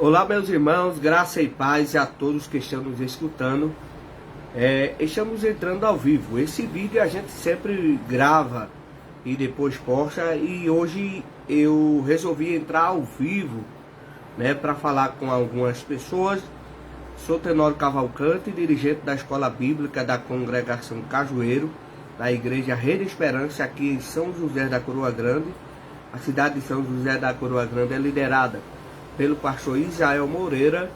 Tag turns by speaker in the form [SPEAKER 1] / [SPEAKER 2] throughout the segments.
[SPEAKER 1] Olá, meus irmãos, graça e paz a todos que estão nos escutando. Estamos entrando ao vivo. Esse vídeo a gente sempre grava e depois posta, e hoje eu resolvi entrar ao vivo, né, para falar com algumas pessoas. Sou Tenório Cavalcante, dirigente da Escola Bíblica da Congregação Cajueiro, da Igreja Rede Esperança, aqui em São José da Coroa Grande. A cidade de São José da Coroa Grande é liderada pelo pastor Israel Moreira,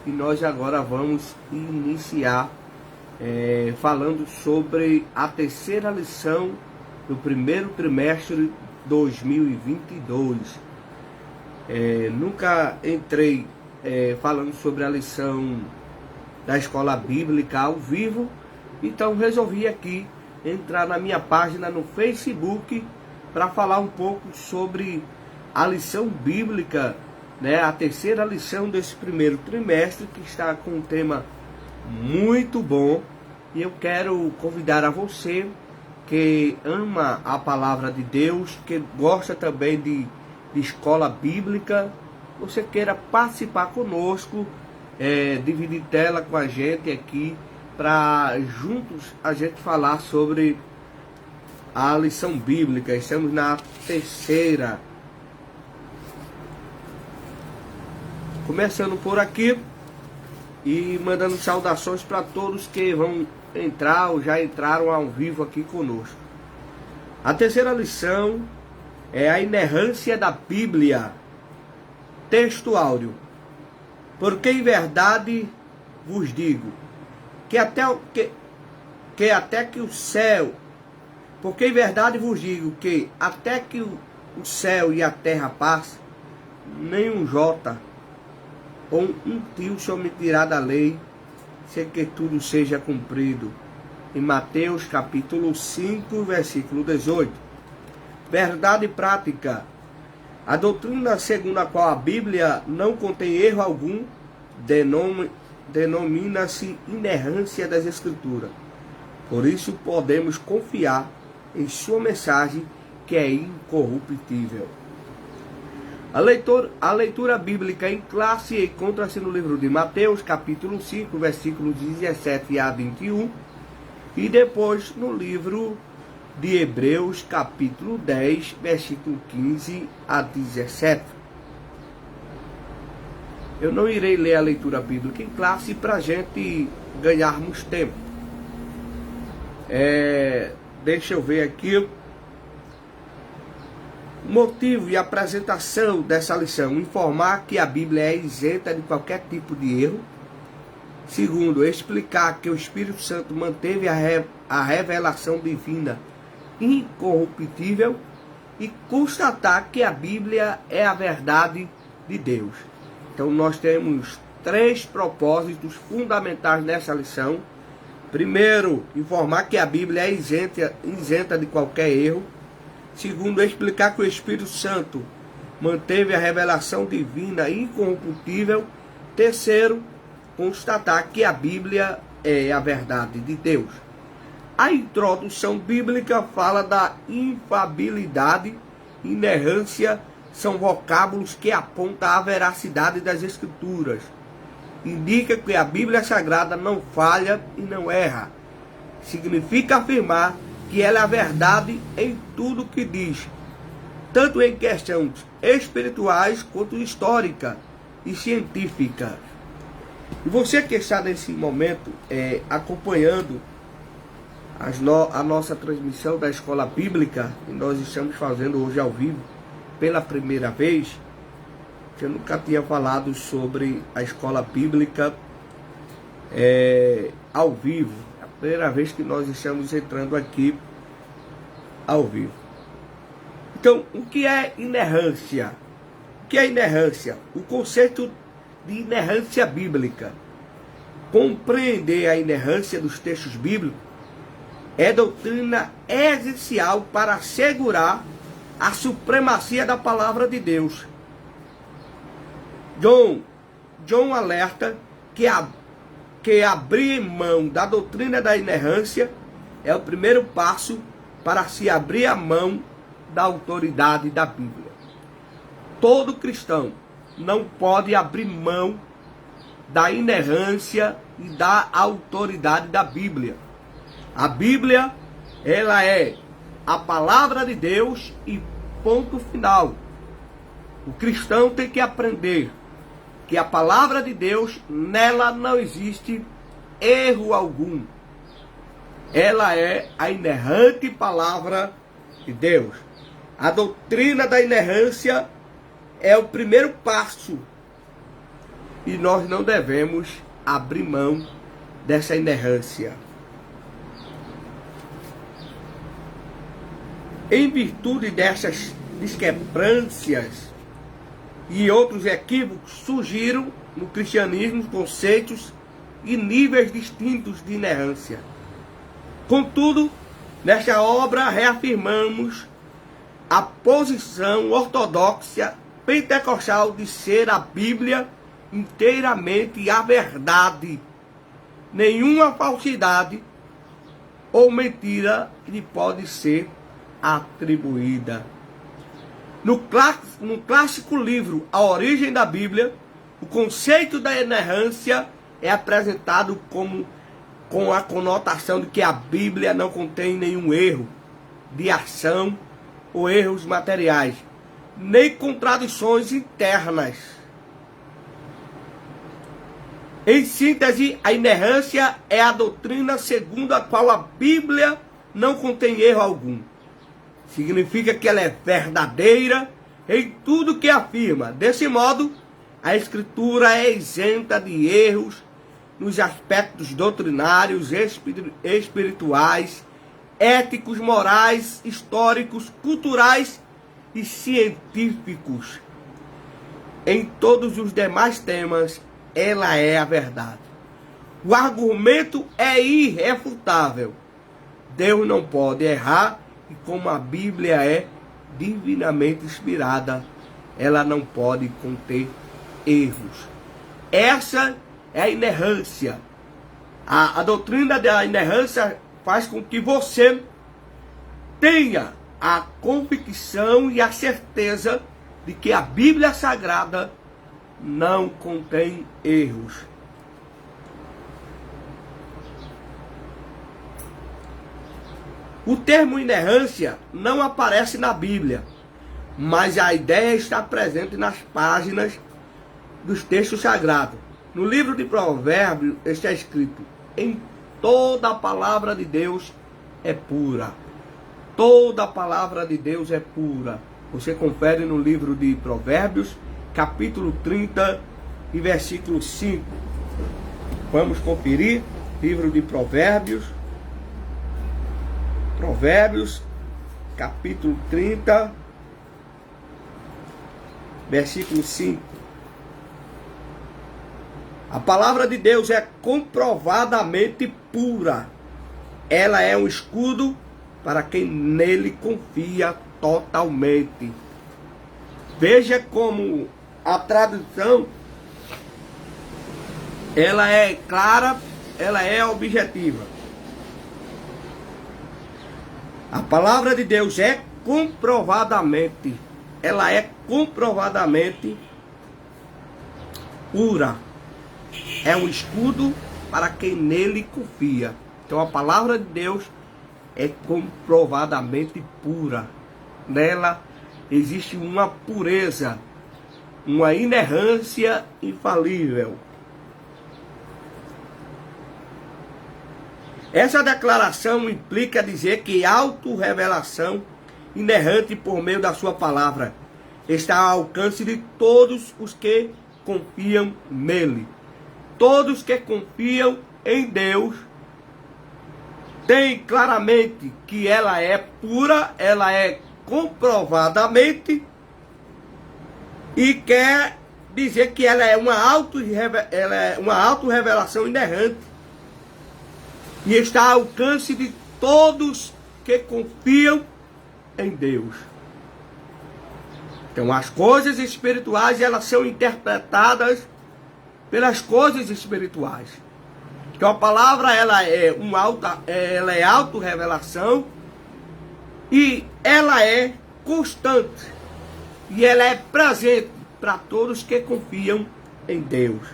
[SPEAKER 1] e nós agora vamos iniciar falando sobre a terceira lição do primeiro trimestre 2022. Nunca entrei falando sobre a lição da Escola Bíblica ao vivo, então resolvi aqui entrar na minha página no Facebook para falar um pouco sobre a lição bíblica, né, a terceira lição desse primeiro trimestre, que está com um tema muito bom. E eu quero convidar a você que ama a palavra de Deus, que gosta também de escola bíblica, você queira participar conosco, dividir tela com a gente aqui, para juntos a gente falar sobre a lição bíblica. Estamos na terceira. Começando por aqui e mandando saudações para todos que vão entrar ou já entraram ao vivo aqui conosco. A terceira lição é a inerrância da Bíblia. Texto áureo. Porque em verdade vos digo que até que o céu, porque em verdade vos digo que até que o céu e a terra passem, nem um jota ou um tio se omitirá da lei, sem que tudo seja cumprido. Em Mateus capítulo 5, versículo 18. Verdade prática. A doutrina segundo a qual a Bíblia não contém erro algum denomina-se inerrância das Escrituras. Por isso podemos confiar em sua mensagem, que é incorruptível. A leitura bíblica em classe encontra-se no livro de Mateus, capítulo 5, versículos 17 a 21, e depois no livro de Hebreus, capítulo 10, versículo 15 a 17. Eu não irei ler a leitura bíblica em classe para a gente ganharmos tempo. Deixa eu ver aqui. Motivo e apresentação dessa lição: informar que a Bíblia é isenta de qualquer tipo de erro. Segundo, explicar que o Espírito Santo manteve a revelação divina incorruptível, e constatar que a Bíblia é a verdade de Deus. Então nós temos três propósitos fundamentais nessa lição. Primeiro, informar que a Bíblia é isenta de qualquer erro. Segundo, explicar que o Espírito Santo manteve a revelação divina incorruptível. Terceiro, constatar que a Bíblia é a verdade de Deus. A introdução bíblica fala da infabilidade. Inerrância são vocábulos que apontam a veracidade das Escrituras. Indica que a Bíblia Sagrada não falha e não erra. Significa afirmar que ela é a verdade em tudo que diz, tanto em questões espirituais quanto histórica e científica. E você que está nesse momento acompanhando a nossa transmissão da Escola Bíblica, e nós estamos fazendo hoje ao vivo pela primeira vez, que eu nunca tinha falado sobre a Escola Bíblica ao vivo. É a primeira vez que nós estamos entrando aqui ao vivo. Então, o que é inerrância? O que é inerrância? O conceito de inerrância bíblica. Compreender a inerrância dos textos bíblicos é doutrina essencial para assegurar a supremacia da palavra de Deus. John alerta que abrir mão da doutrina da inerrância é o primeiro passo para se abrir a mão da autoridade da Bíblia. Todo cristão não pode abrir mão da inerrância e da autoridade da Bíblia. A Bíblia, ela é a palavra de Deus e ponto final. O cristão tem que aprender que a palavra de Deus, nela não existe erro algum. Ela é a inerrante palavra de Deus. A doutrina da inerrância é o primeiro passo e nós não devemos abrir mão dessa inerrância. Em virtude dessas discrepâncias e outros equívocos, surgiram no cristianismo conceitos e níveis distintos de inerrância. Contudo, nesta obra reafirmamos a posição ortodoxa pentecostal de ser a Bíblia inteiramente a verdade. Nenhuma falsidade ou mentira lhe pode ser atribuída. No clássico livro A Origem da Bíblia, o conceito da inerrância é apresentado com a conotação de que a Bíblia não contém nenhum erro de ação ou erros materiais, nem contradições internas. Em síntese, a inerrância é a doutrina segundo a qual a Bíblia não contém erro algum. Significa que ela é verdadeira em tudo que afirma. Desse modo, a Escritura é isenta de erros nos aspectos doutrinários, espirituais, éticos, morais, históricos, culturais e científicos. Em todos os demais temas, ela é a verdade. O argumento é irrefutável. Deus não pode errar e como a Bíblia é divinamente inspirada, ela não pode conter erros. Essa é a inerrância. A doutrina da inerrância faz com que você tenha a convicção e a certeza de que a Bíblia Sagrada não contém erros. O termo inerrância não aparece na Bíblia, mas a ideia está presente nas páginas dos textos sagrados. No livro de Provérbios está escrito: em toda a palavra de Deus é pura. Toda a palavra de Deus é pura. Você confere no livro de Provérbios, capítulo 30 e versículo 5. Vamos conferir. Livro de Provérbios. Provérbios, capítulo 30, versículo 5. A palavra de Deus é comprovadamente pura. Ela é um escudo para quem nele confia totalmente. Veja como a tradução, ela é clara, ela é objetiva. A palavra de Deus é comprovadamente, ela é comprovadamente pura. É um escudo para quem nele confia. Então a palavra de Deus é comprovadamente pura. Nela existe uma pureza, uma inerrância infalível. Essa declaração implica dizer que a autorrevelação inerrante por meio da sua palavra está ao alcance de todos os que confiam nele. Todos que confiam em Deus têm claramente que ela é pura, ela é comprovadamente, e quer dizer que ela é uma autorrevelação inerrante e está ao alcance de todos que confiam em Deus. Então as coisas espirituais, elas são interpretadas pelas coisas espirituais. Então a palavra, ela é autorrevelação e ela é constante e ela é presente para todos que confiam em Deus.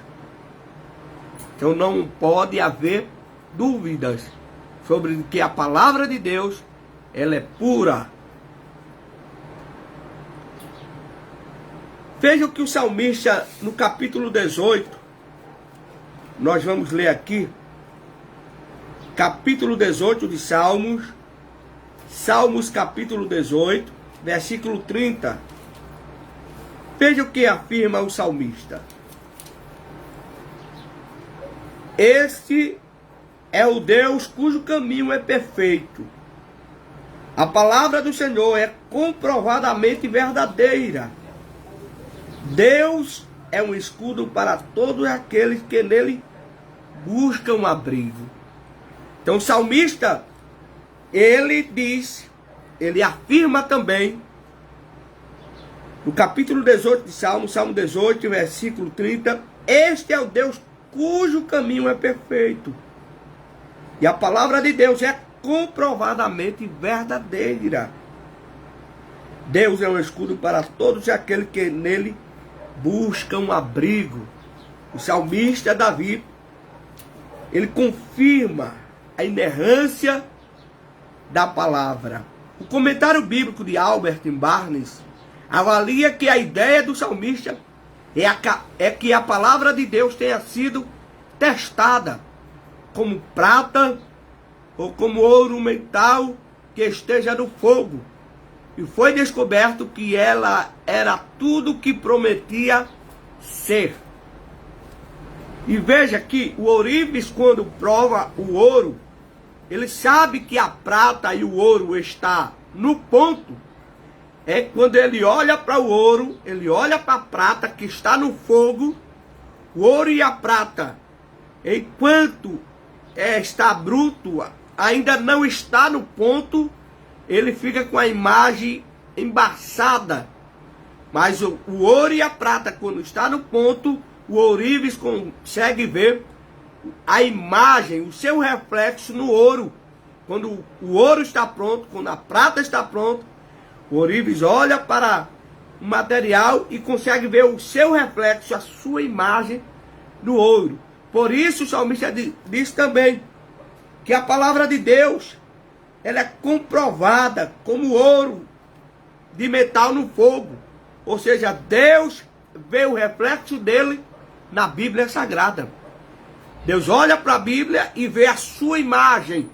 [SPEAKER 1] Então não pode haver dúvidas sobre que a palavra de Deus, ela é pura. Veja o que o salmista, no capítulo 18, nós vamos ler aqui, capítulo 18 de Salmos, Salmos capítulo 18, versículo 30. Veja o que afirma o salmista. Este é o Deus cujo caminho é perfeito. A palavra do Senhor é comprovadamente verdadeira. Deus é um escudo para todos aqueles que nele buscam abrigo. Então o salmista, ele diz, ele afirma também, no capítulo 18 de Salmo, Salmo 18, versículo 30, este é o Deus cujo caminho é perfeito. E a palavra de Deus é comprovadamente verdadeira. Deus é um escudo para todos aqueles que nele buscam abrigo. O salmista Davi, ele confirma a inerrância da palavra. O comentário bíblico de Albert Barnes avalia que a ideia do salmista é que a palavra de Deus tenha sido testada como prata ou como ouro metal que esteja no fogo. E foi descoberto que ela era tudo o que prometia ser. E veja que o ourives, quando prova o ouro, ele sabe que a prata e o ouro está no ponto. É quando ele olha para o ouro, ele olha para a prata que está no fogo, o ouro e a prata, enquanto está bruto, ainda não está no ponto, ele fica com a imagem embaçada. Mas o ouro e a prata, quando está no ponto, o ourives consegue ver a imagem, o seu reflexo no ouro. Quando o ouro está pronto, quando a prata está pronta, o ourives olha para o material e consegue ver o seu reflexo, a sua imagem no ouro. Por isso o salmista diz também que a palavra de Deus, ela é comprovada como ouro de metal no fogo. Ou seja, Deus vê o reflexo dele na Bíblia Sagrada. Deus olha para a Bíblia e vê a sua imagem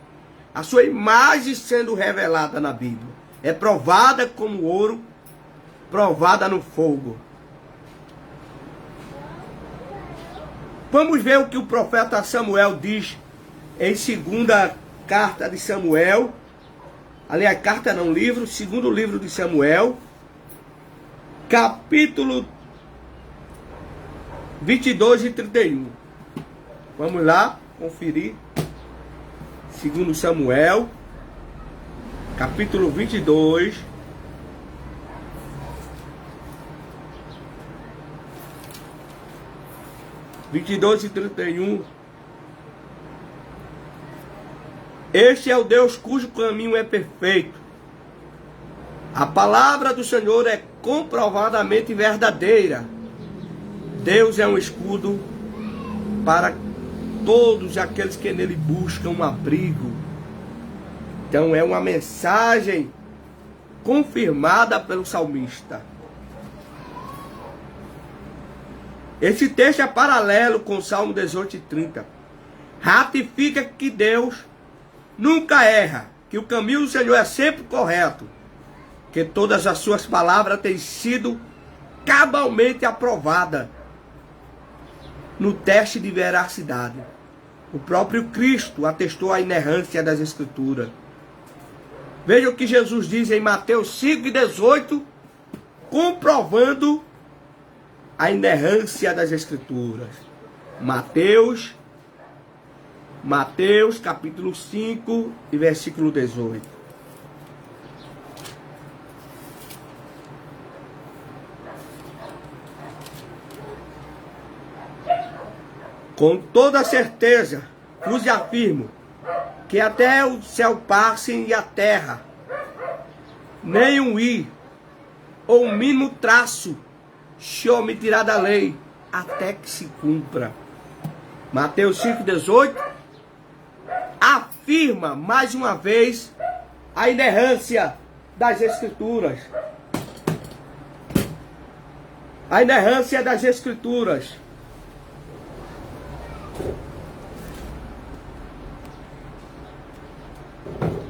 [SPEAKER 1] sendo revelada na Bíblia. É provada como ouro, provada no fogo. Vamos ver o que o profeta Samuel diz em segunda carta de Samuel. Aliás, carta não, livro, segundo livro de Samuel, capítulo 22 e 31. Vamos lá, conferir. Segundo Samuel, capítulo 22. E 31. Este é o Deus cujo caminho é perfeito. A palavra do Senhor é comprovadamente verdadeira. Deus é um escudo para todos aqueles que nele buscam um abrigo. Então é uma mensagem confirmada pelo salmista. Esse texto é paralelo com o Salmo 18 e 30. Ratifica que Deus nunca erra, que o caminho do Senhor é sempre correto, que todas as suas palavras têm sido cabalmente aprovadas no teste de veracidade. O próprio Cristo atestou a inerrância das Escrituras. Veja o que Jesus diz em Mateus 5:18, comprovando a inerrância das Escrituras. Mateus capítulo 5 e versículo 18. Com toda certeza vos afirmo que até o céu passem e a terra, nem um i ou um mínimo traço se omitirá da lei, até que se cumpra. Mateus 5,18 afirma mais uma vez a inerrância das Escrituras. A inerrância das Escrituras.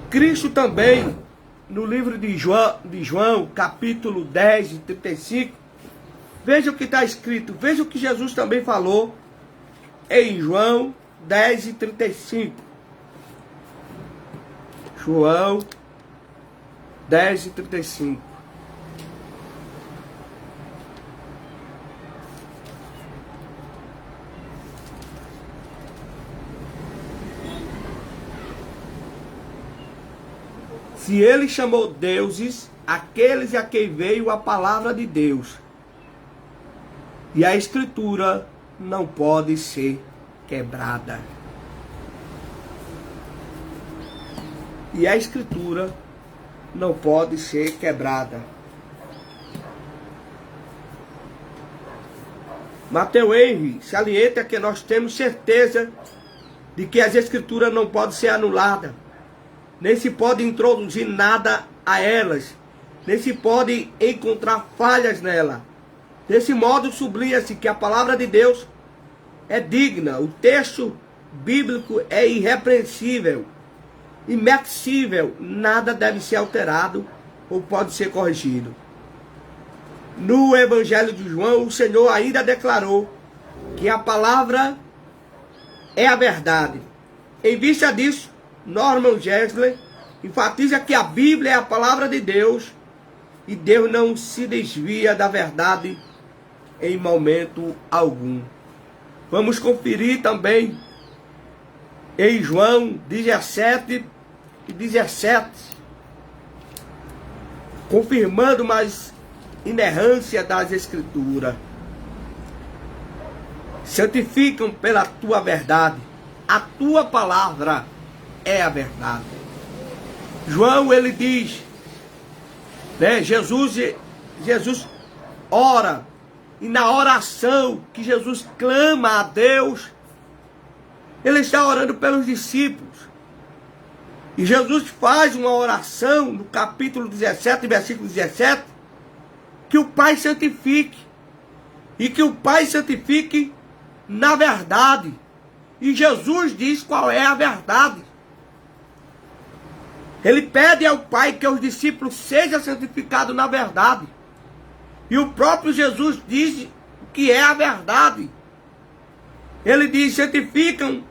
[SPEAKER 1] Cristo também, no livro de João, capítulo 10 e 35, veja o que está escrito, veja o que Jesus também falou em João 10 e 35. João 10 e 35. Se ele chamou deuses aqueles a quem veio a palavra de Deus, e a Escritura não pode ser quebrada. E a Escritura não pode ser quebrada. Mateus Henry salienta que nós temos certeza de que as Escrituras não podem ser anuladas, nem se pode introduzir nada a elas, nem se pode encontrar falhas nela. Desse modo, sublinha-se que a palavra de Deus é digna, o texto bíblico é irrepreensível, imexível, nada deve ser alterado ou pode ser corrigido. No Evangelho de João, o Senhor ainda declarou que a palavra é a verdade. Em vista disso, Norman Geisler enfatiza que a Bíblia é a palavra de Deus e Deus não se desvia da verdade em momento algum. Vamos conferir também em João 17 e 17, confirmando mais inerrância das Escrituras. Santificam pela tua verdade, a tua palavra é a verdade. João, ele diz, né, Jesus ora, e na oração que Jesus clama a Deus, ele está orando pelos discípulos. E Jesus faz uma oração no capítulo 17, versículo 17, que o Pai santifique, e que o Pai santifique na verdade. E Jesus diz qual é a verdade. Ele pede ao Pai que os discípulos sejam santificados na verdade. E o próprio Jesus diz o que é a verdade. Ele diz, santificam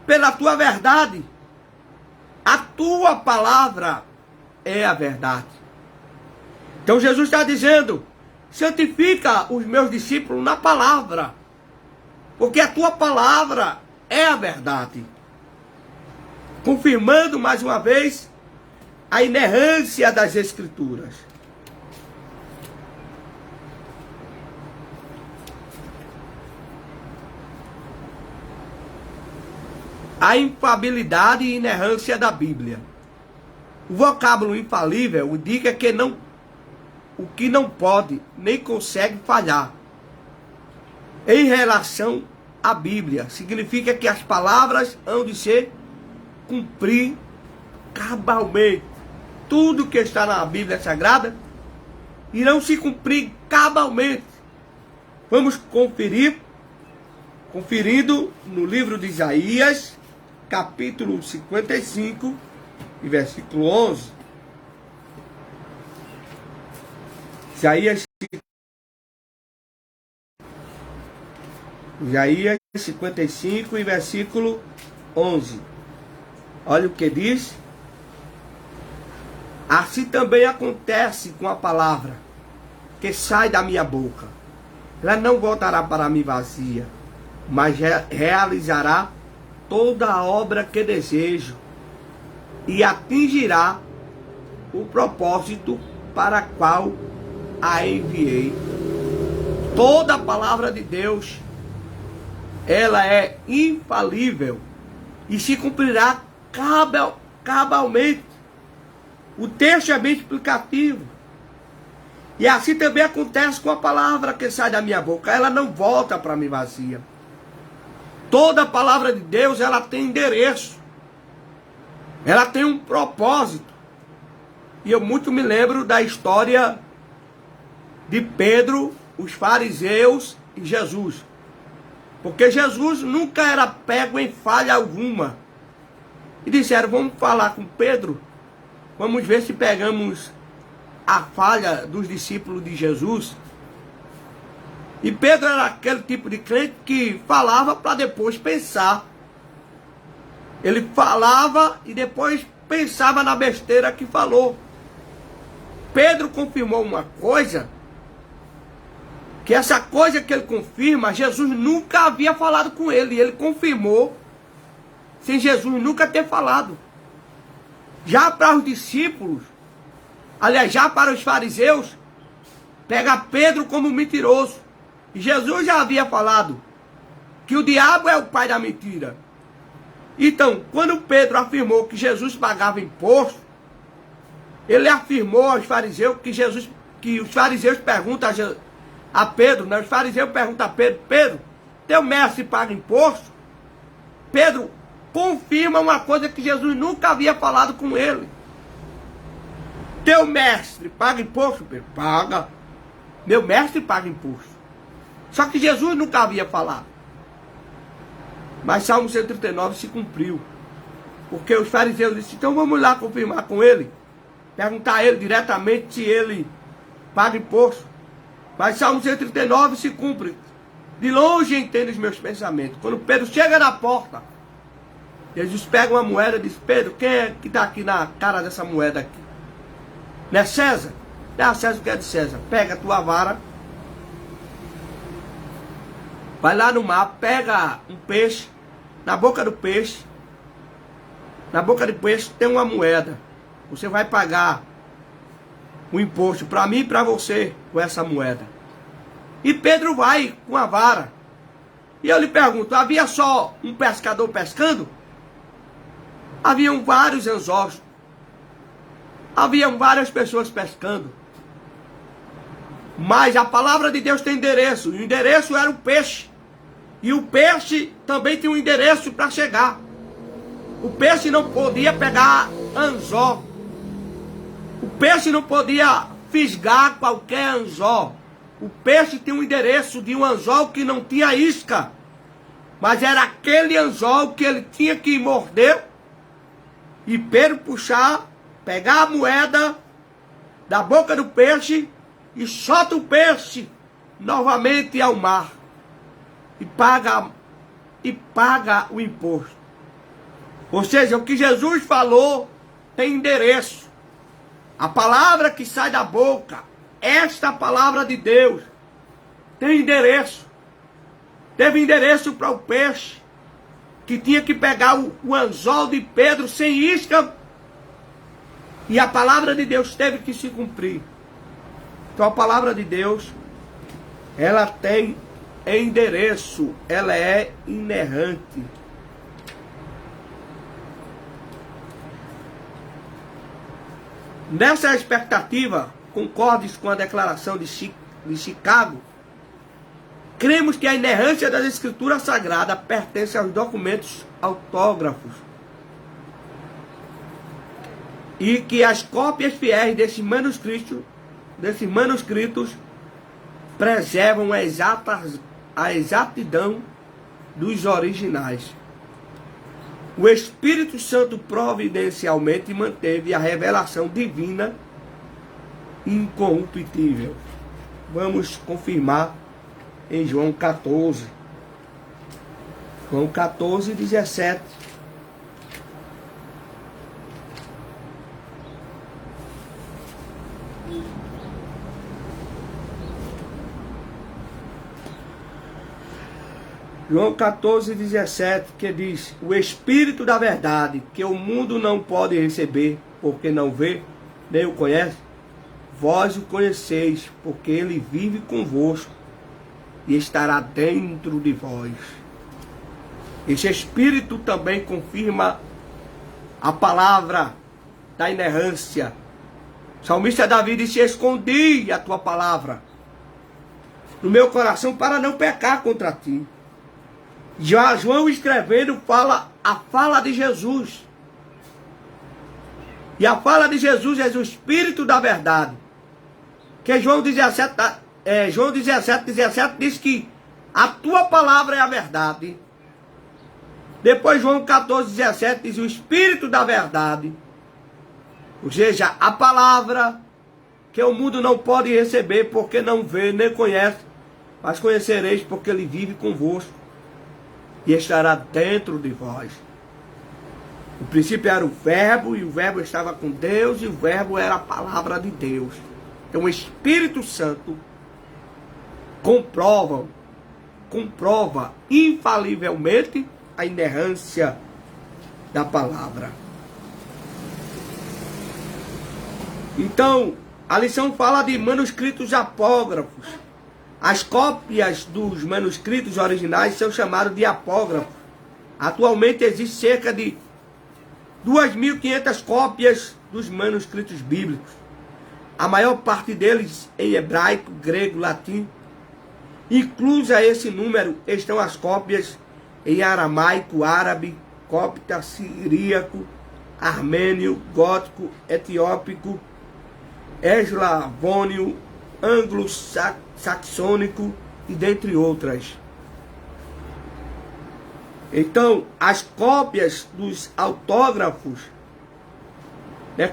[SPEAKER 1] pela tua verdade. A tua palavra é a verdade. Então Jesus está dizendo, santifica os meus discípulos na palavra. Porque a tua palavra é a verdade. Confirmando mais uma vez a inerrância das Escrituras. A infalibilidade e inerrância da Bíblia. O vocábulo infalível indica que o que não pode nem consegue falhar. Em relação à Bíblia, significa que as palavras hão de ser cumprir cabalmente. Tudo que está na Bíblia Sagrada irão se cumprir cabalmente. Vamos conferindo no livro de Isaías, capítulo 55 e versículo 11. Isaías 55 e versículo 11. Olha o que diz. Assim também acontece com a palavra que sai da minha boca. Ela não voltará para mim vazia, mas realizará toda a obra que desejo e atingirá o propósito para qual a enviei. Toda a palavra de Deus, ela é infalível e se cumprirá cabalmente. O texto é bem explicativo. E assim também acontece com a palavra que sai da minha boca. Ela não volta para mim vazia. Toda a palavra de Deus, ela tem endereço. Ela tem um propósito. E eu muito me lembro da história de Pedro, os fariseus e Jesus. Porque Jesus nunca era pego em falha alguma. E disseram, vamos falar com Pedro, vamos ver se pegamos a falha dos discípulos de Jesus. E Pedro era aquele tipo de crente que falava para depois pensar. Ele falava e depois pensava na besteira que falou. Pedro confirmou uma coisa, que essa coisa que ele confirma, Jesus nunca havia falado com ele. E ele confirmou, sem Jesus nunca ter falado. Já para os discípulos, aliás, já para os fariseus, pega Pedro como mentiroso. E Jesus já havia falado que o diabo é o pai da mentira. Então, quando Pedro afirmou que Jesus pagava imposto, ele afirmou aos fariseus que os fariseus perguntam a Pedro, né? Os fariseus perguntam a Pedro, Pedro, teu mestre paga imposto? Pedro confirma uma coisa que Jesus nunca havia falado com ele. Teu mestre paga imposto? Pedro, paga. Meu mestre paga imposto. Só que Jesus nunca havia falado. Mas Salmo 139 se cumpriu. Porque os fariseus disseram, então vamos lá confirmar com ele. Perguntar a ele diretamente se ele paga imposto. Mas Salmo 139 se cumpre. De longe entende os meus pensamentos. Quando Pedro chega na porta, Jesus pega uma moeda e diz, Pedro, quem é que está aqui na cara dessa moeda aqui? Não é César? Dá a César o que é de César. Pega a tua vara, vai lá no mar, pega um peixe, na boca do peixe tem uma moeda. Você vai pagar o imposto para mim e para você com essa moeda. E Pedro vai com a vara. E eu lhe pergunto, havia só um pescador pescando? Haviam vários anzóis. Haviam várias pessoas pescando. Mas a palavra de Deus tem endereço. E o endereço era o peixe. E o peixe também tinha um endereço para chegar. O peixe não podia pegar anzol. O peixe não podia fisgar qualquer anzol. O peixe tinha um endereço de um anzol que não tinha isca. Mas era aquele anzol que ele tinha que morder. E Pedro puxar, pegar a moeda da boca do peixe e solta o peixe novamente ao mar. E paga o imposto. Ou seja, o que Jesus falou tem endereço. A palavra que sai da boca, esta palavra de Deus, tem endereço. Teve endereço para o peixe, que tinha que pegar o anzol de Pedro sem isca. E a palavra de Deus teve que se cumprir. Então a palavra de Deus, ela tem endereço, ela é inerrante. Nessa expectativa, concordes com a declaração de Chicago, cremos que a inerrância das Escrituras Sagradas pertence aos documentos autógrafos e que as cópias fiéis desses manuscritos preservam a exatidão dos originais. O Espírito Santo providencialmente manteve a revelação divina incorruptível. Vamos confirmar em João 14. João 14, 17. João 14, 17, que diz, o Espírito da verdade, que o mundo não pode receber, porque não vê, nem o conhece, vós o conheceis, porque ele vive convosco e estará dentro de vós. Esse Espírito também confirma a palavra da inerrância. salmista Davi disse: escondi a tua palavra no meu coração para não pecar contra ti. Já João escrevendo fala a fala de Jesus. E a fala de Jesus é o Espírito da verdade. Que João 17, 17 diz que a tua palavra é a verdade. Depois João 14, 17 diz o Espírito da verdade. Ou seja, a palavra que o mundo não pode receber porque não vê nem conhece, mas conhecereis porque ele vive convosco e estará dentro de vós. O princípio era o verbo, e o verbo estava com Deus, e o verbo era a palavra de Deus. Então o Espírito Santo comprova infalivelmente a inerrância da palavra. Então, a lição fala de manuscritos apógrafos. As cópias dos manuscritos originais são chamadas de apógrafos. Atualmente existe cerca de 2.500 cópias dos manuscritos bíblicos. A maior parte deles em hebraico, grego, latim. Incluso a esse número estão as cópias em aramaico, árabe, copta, siríaco, armênio, gótico, etiópico, eslavônio, anglo-saxônico e dentre outras. Então, as cópias dos autógrafos,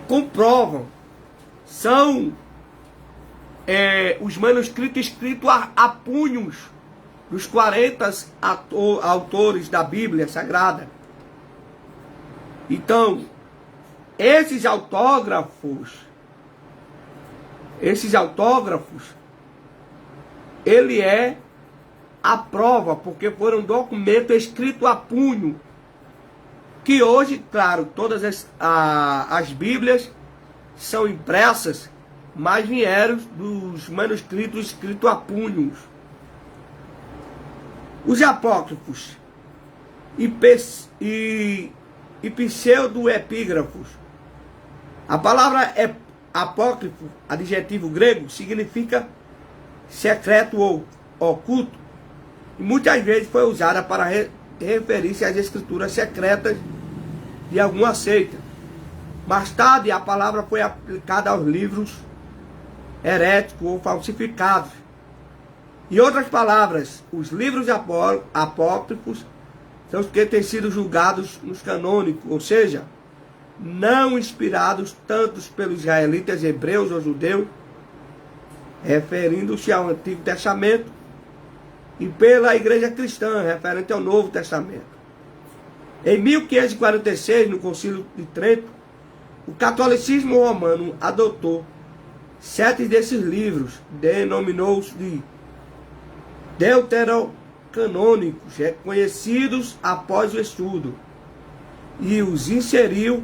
[SPEAKER 1] comprovam, são os manuscritos escritos a punhos dos 40 autores da Bíblia Sagrada. Então, esses autógrafos, ele é a prova, porque foram documentos escritos a punho, que hoje, claro, todas as Bíblias são impressas, mas vieram dos manuscritos escritos a punhos. Os apócrifos e pseudoepígrafos. A palavra apócrifo, adjetivo grego, significa secreto ou oculto, e muitas vezes foi usada para referir-se às escrituras secretas de alguma seita. Mais tarde, a palavra foi aplicada aos livros heréticos ou falsificados. Em outras palavras, os livros apócrifos são os que têm sido julgados nos canônicos, ou seja, não inspirados tanto pelos israelitas, hebreus ou judeus, referindo-se ao Antigo Testamento, e pela Igreja Cristã, referente ao Novo Testamento. Em 1546, no Concílio de Trento, o catolicismo romano adotou 7 desses livros, denominou-os de deuterocanônicos, reconhecidos após o estudo, e os inseriu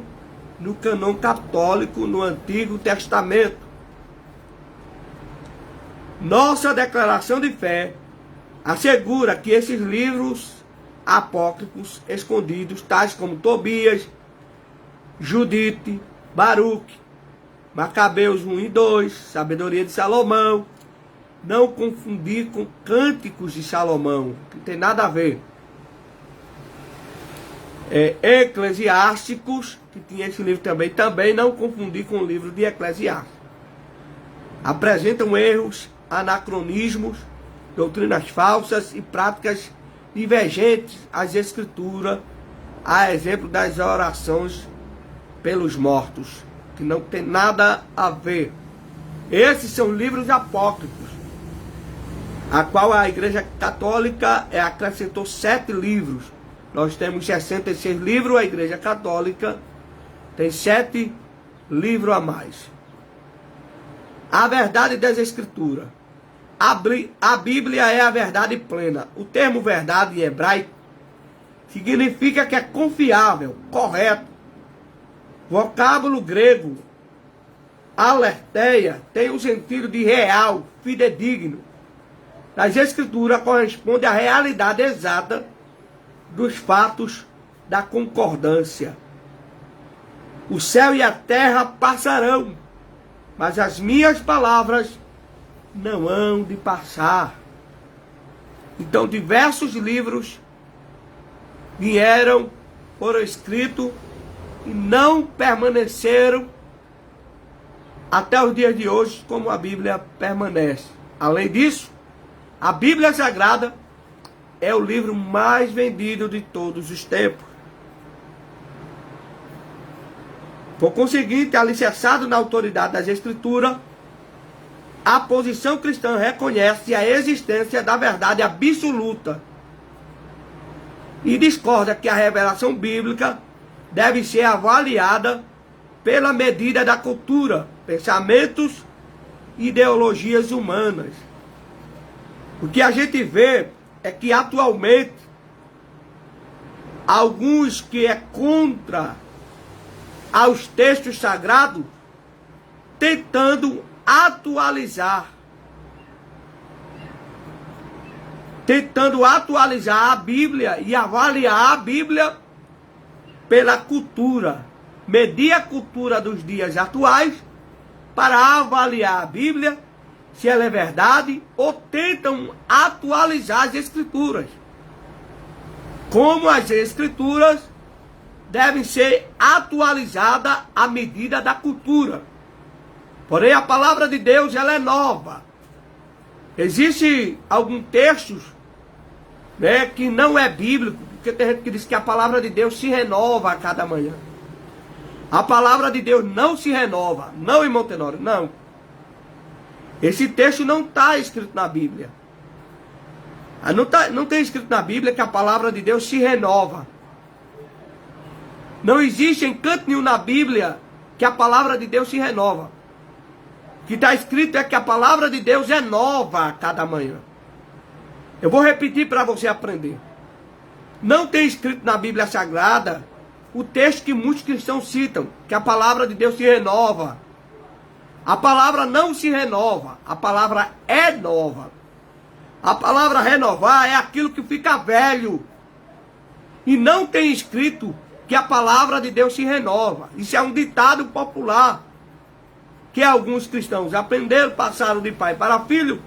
[SPEAKER 1] no cânon católico no Antigo Testamento. Nossa declaração de fé assegura que esses livros apócrifos escondidos, tais como Tobias, Judite, Baruque, Macabeus 1 e 2, Sabedoria de Salomão, não confundir com Cânticos de Salomão, que tem nada a ver. Eclesiásticos, que tinha esse livro também não confundir com o livro de Eclesiastes. Apresentam erros, anacronismos, doutrinas falsas e práticas divergentes às Escrituras, a exemplo das orações pelos mortos, que não tem nada a ver. Esses são livros apócrifos, a qual a Igreja Católica acrescentou 7 livros. Nós temos 66 livros, a Igreja Católica tem 7 livros a mais. A verdade das Escrituras. A Bíblia é a verdade plena. O termo verdade em hebraico significa que é confiável, correto. Vocábulo grego, alerteia, tem o sentido de real, fidedigno. As Escrituras correspondem à realidade exata dos fatos da concordância. O céu e a terra passarão, mas as minhas palavras não hão de passar. Então diversos livros vieram, foram escritos e não permaneceram até os dias de hoje como a Bíblia permanece. Além disso, a Bíblia Sagrada é o livro mais vendido de todos os tempos. Por conseguinte, alicerçado na autoridade das Escrituras, a posição cristã reconhece a existência da verdade absoluta e discorda que a revelação bíblica deve ser avaliada pela medida da cultura, pensamentos e ideologias humanas. O que a gente vê é que atualmente alguns que é contra aos textos sagrados tentando atualizar a Bíblia e avaliar a Bíblia pela cultura, medir a cultura dos dias atuais para avaliar a Bíblia se ela é verdade, ou tentam atualizar as Escrituras. Como as Escrituras devem ser atualizadas à medida da cultura. Porém, a palavra de Deus, ela é nova. Existem alguns textos, né, que não é bíblico, porque tem gente que diz que a palavra de Deus se renova a cada manhã. A palavra de Deus não se renova, não, irmão Tenório, não. Esse texto não está escrito na Bíblia. Não tem escrito na Bíblia que a palavra de Deus se renova. Não existe em canto nenhum na Bíblia que a palavra de Deus se renova. O que está escrito é que a palavra de Deus é nova a cada manhã. Eu vou repetir para você aprender. Não tem escrito na Bíblia Sagrada o texto que muitos cristãos citam, que a palavra de Deus se renova. A palavra não se renova, a palavra é nova. A palavra renovar é aquilo que fica velho. E não tem escrito que a palavra de Deus se renova. Isso é um ditado popular que alguns cristãos aprenderam, passaram de pai para filho,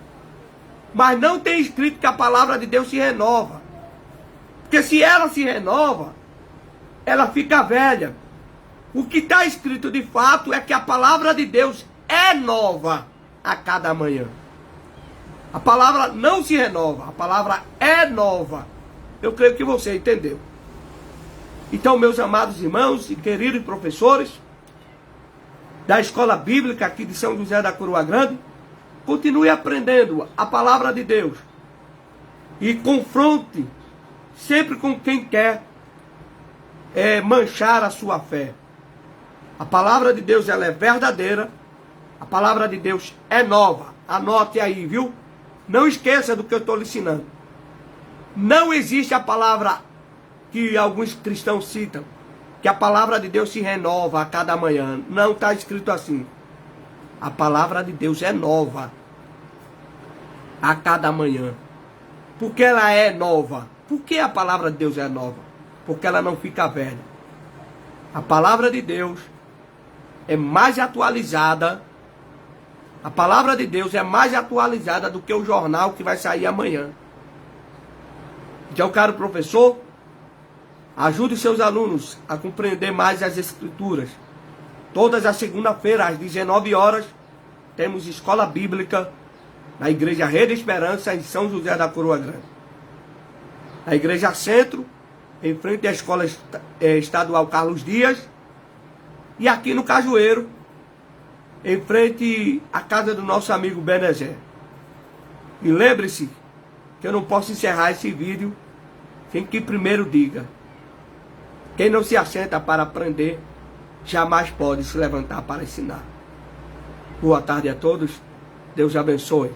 [SPEAKER 1] mas não tem escrito que a palavra de Deus se renova. Porque se ela se renova, ela fica velha. O que está escrito de fato é que a palavra de Deus é nova a cada manhã. A palavra não se renova, a palavra é nova. Eu creio que você entendeu. Então, meus amados irmãos e queridos professores da Escola Bíblica aqui de São José da Coroa Grande, continue aprendendo a palavra de Deus e confronte sempre com quem quer manchar a sua fé. A palavra de Deus, ela é verdadeira, a palavra de Deus é nova. Anote aí, viu? Não esqueça do que eu estou lhe ensinando. Não existe a palavra que alguns cristãos citam, que a palavra de Deus se renova a cada manhã. Não está escrito assim. A palavra de Deus é nova a cada manhã. Por que ela é nova? Por que a palavra de Deus é nova? Porque ela não fica velha. A palavra de Deus é mais atualizada. A palavra de Deus é mais atualizada do que o jornal que vai sair amanhã. Então, caro professor, ajude seus alunos a compreender mais as Escrituras. Todas as segunda-feiras, às 19 horas, temos escola bíblica na Igreja Rede Esperança, em São José da Coroa Grande. Na Igreja Centro, em frente à Escola Estadual Carlos Dias. E aqui no Cajueiro, em frente à casa do nosso amigo Benezé. E lembre-se que eu não posso encerrar esse vídeo sem que primeiro diga: quem não se assenta para aprender, jamais pode se levantar para ensinar. Boa tarde a todos. Deus abençoe.